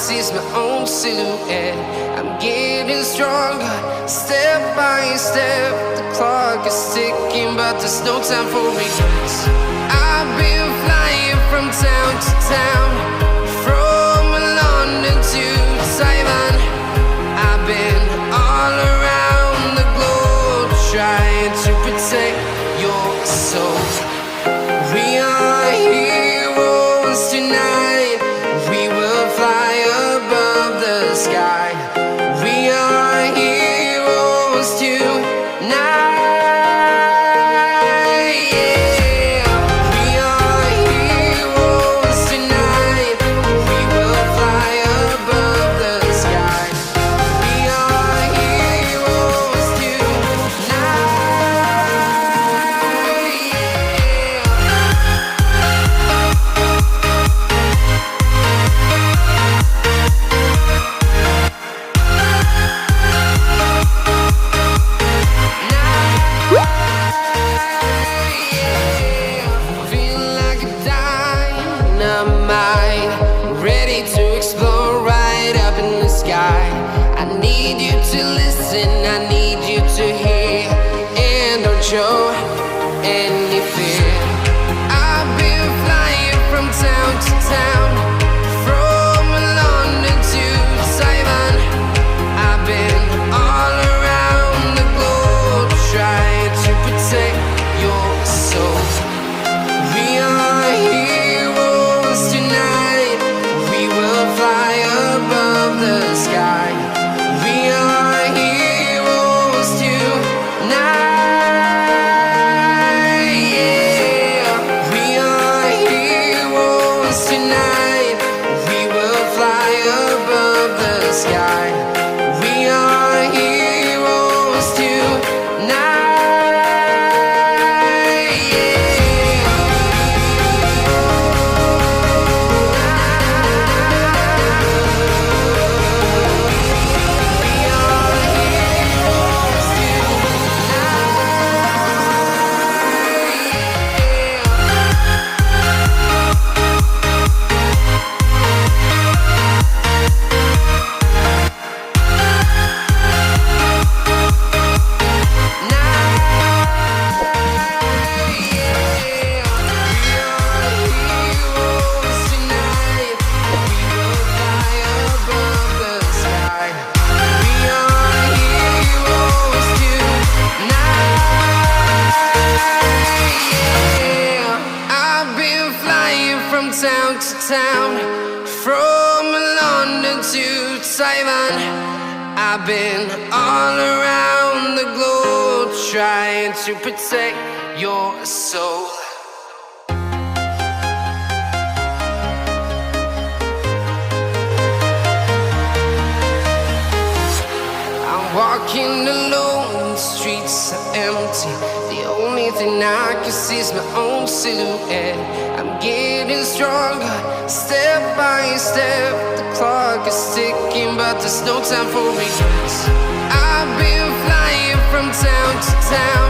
see's my own silhouette. I'm getting stronger, step by step. The clock is ticking, but there's no time for regrets. I've been flying from town to town, from London to Taiwan. I've been all around the globe, trying to protect your soul. We are heroes tonight. We will fly above the sky. We are heroes tonight. Yeah. We are heroes tonight. We will fly above the sky. We are heroes tonight. Feel like a dynamite, ready to explode right up in the sky. I need you to listen, I need you to hear, and don't show any fear. I've been flying from town to town, from London to Taiwan. I've been all around the globe, trying to protect your soul. We are heroes tonight. We will fly above the sky. We are heroes tonight. Yeah. We are heroes tonight. We will fly above the sky. We are heroes tonight. Town to town, from London to Taiwan. I've been all around the globe, trying to protect your soul. I'm walking alone, the streets are empty. The only thing I can see is my own silhouette. I'm getting stronger, step by step. The clock is ticking, but there's no time for regrets. I've been flying from town to town,